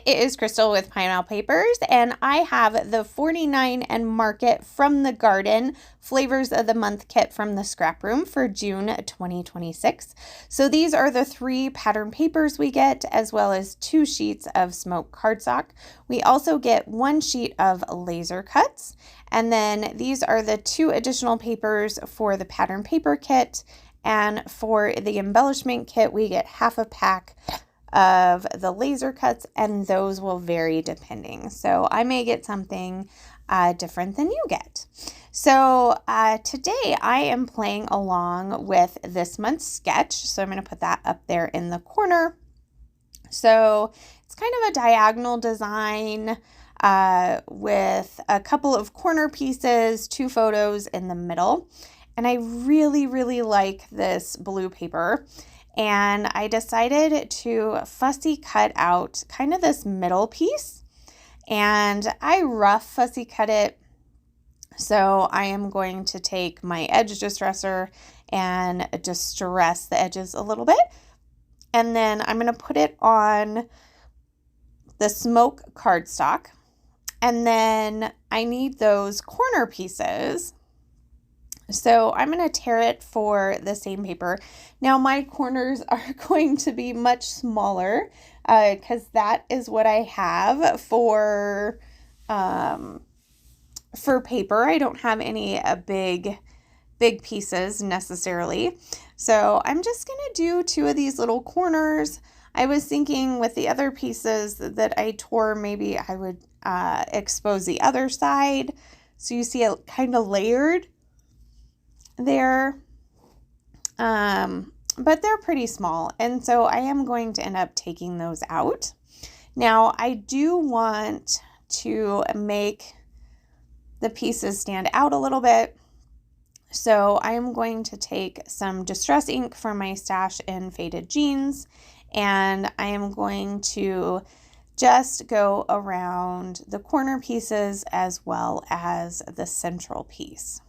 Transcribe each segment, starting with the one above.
it is Crystal with Pineapple Papers, and I have the 49 and Market from the Garden Flavors of the Month kit from the ScrapRoom for June 2026. So these are the 3 pattern papers we get, as well as 2 sheets of smoke cardstock. We also get 1 sheet of laser cuts, and then these are the 2 additional papers for the pattern paper kit, and for the embellishment kit, we get half a pack of the laser cuts, and those will vary depending. So I may get something different than you get. So today I am playing along with this month's sketch. So I'm going to put that up there in the corner. So it's kind of a diagonal design with a couple of corner pieces, 2 photos in the middle. And I really, really like this blue paper. And I decided to fussy cut out kind of this middle piece, and I rough fussy cut it. So I am going to take my edge distresser and distress the edges a little bit. And then I'm going to put it on the smoke cardstock. And then I need those corner pieces. So I'm going to tear it for the same paper. Now my corners are going to be much smaller because that is what I have for paper. I don't have any big pieces necessarily. So I'm just going to do 2 of these little corners. I was thinking with the other pieces that I tore, maybe I would expose the other side. So you see it kind of layered there, but they're pretty small, and so I am going to end up taking those out. Now I do want to make the pieces stand out a little bit, so I am going to take some distress ink from my stash in Faded Jeans, and I am going to just go around the corner pieces as well as the central piece.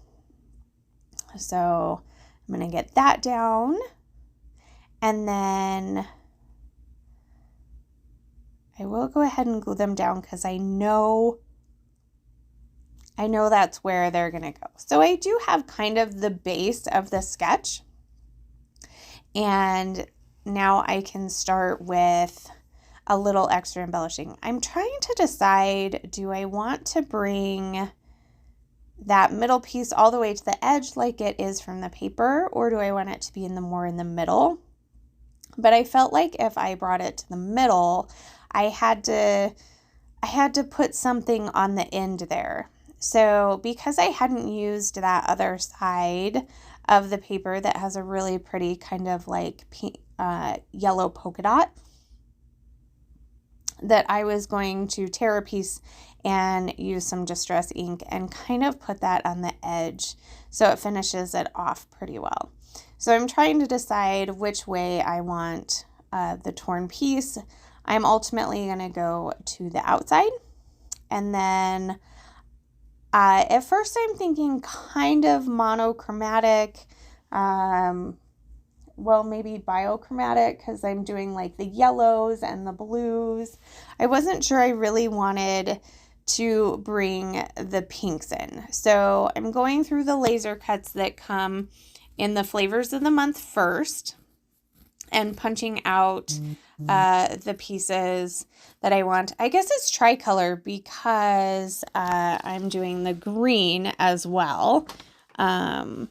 So I'm going to get that down, and then I will go ahead and glue them down because I know that's where they're going to go. So I do have kind of the base of the sketch, and now I can start with a little extra embellishing. I'm trying to decide, do I want to bring that middle piece all the way to the edge like it is from the paper, or do I want it to be more in the middle? But I felt like if I brought it to the middle, I had to put something on the end there. So because I hadn't used that other side of the paper that has a really pretty kind of like pink, yellow polka dot, that I was going to tear a piece and use some distress ink and kind of put that on the edge so it finishes it off pretty well. So I'm trying to decide which way I want the torn piece. I'm ultimately going to go to the outside, and then at first I'm thinking kind of monochromatic, well, maybe biochromatic, because I'm doing like the yellows and the blues. I wasn't sure I really wanted to bring the pinks in. So I'm going through the laser cuts that come in the Flavors of the Month first and punching out the pieces that I want. I guess it's tricolor because I'm doing the green as well. And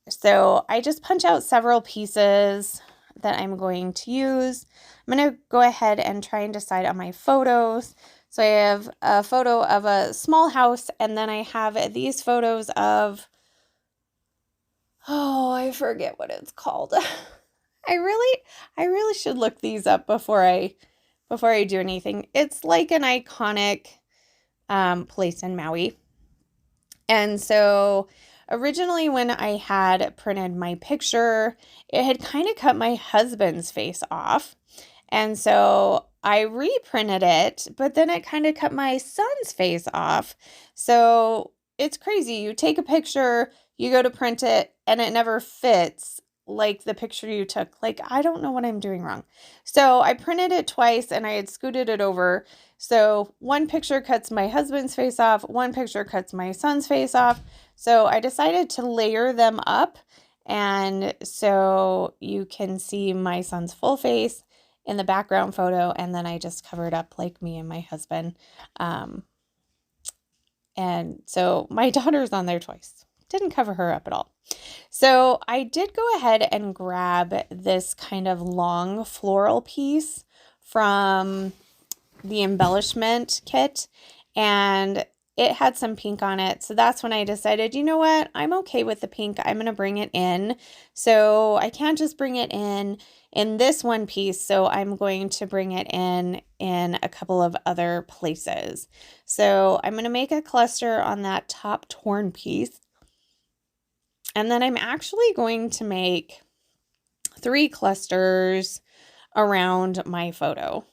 so I just punch out several pieces that I'm going to use. I'm going to go ahead and try and decide on my photos. So I have a photo of a small house, and then I have these photos of, oh, I forget what it's called. I really should look these up before I do anything. It's like an iconic place in Maui. And so originally when I had printed my picture, it had kind of cut my husband's face off. And so I reprinted it, but then it kind of cut my son's face off. So it's crazy. You take a picture, you go to print it, and it never fits like the picture you took. Like, I don't know what I'm doing wrong. So I printed it twice and I had scooted it over. So one picture cuts my husband's face off, one picture cuts my son's face off. So I decided to layer them up, and so you can see my son's full face in the background photo, and then I just covered up like me and my husband. And so my daughter's on there twice. Didn't cover her up at all. So I did go ahead and grab this kind of long floral piece from the embellishment kit, and it had some pink on it. So that's when I decided, you know what, I'm okay with the pink. I'm going to bring it in. So I can't just bring it in this one piece. So I'm going to bring it in a couple of other places. So I'm going to make a cluster on that top torn piece. And then I'm actually going to make 3 clusters around my photo.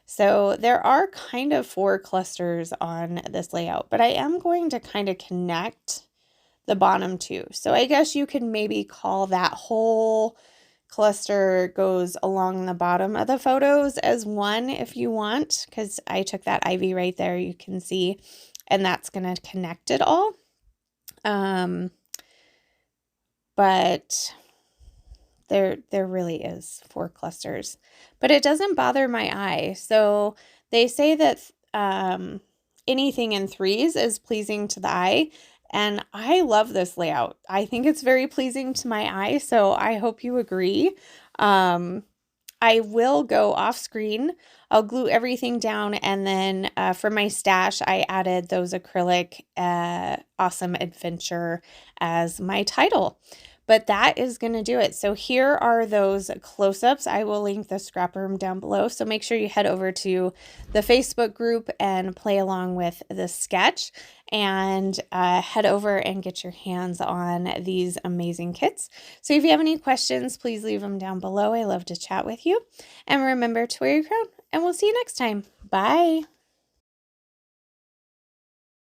So there are kind of 4 clusters on this layout, but I am going to kind of connect the bottom 2. So I guess you could maybe call that whole cluster goes along the bottom of the photos as one if you want, because I took that ivy right there, you can see, and that's going to connect it all. But there really is 4 clusters, but it doesn't bother my eye. So they say that anything in 3s is pleasing to the eye, and I love this layout. I think it's very pleasing to my eye, so I hope you agree. I will go off screen. I'll glue everything down, and then for my stash, I added those acrylic Awesome Adventure as my title. But that is going to do it. So here are those close-ups. I will link the ScrapRoom down below. So make sure you head over to the Facebook group and play along with the sketch, and head over and get your hands on these amazing kits. So if you have any questions, please leave them down below. I love to chat with you. And remember to wear your crown, and we'll see you next time. Bye.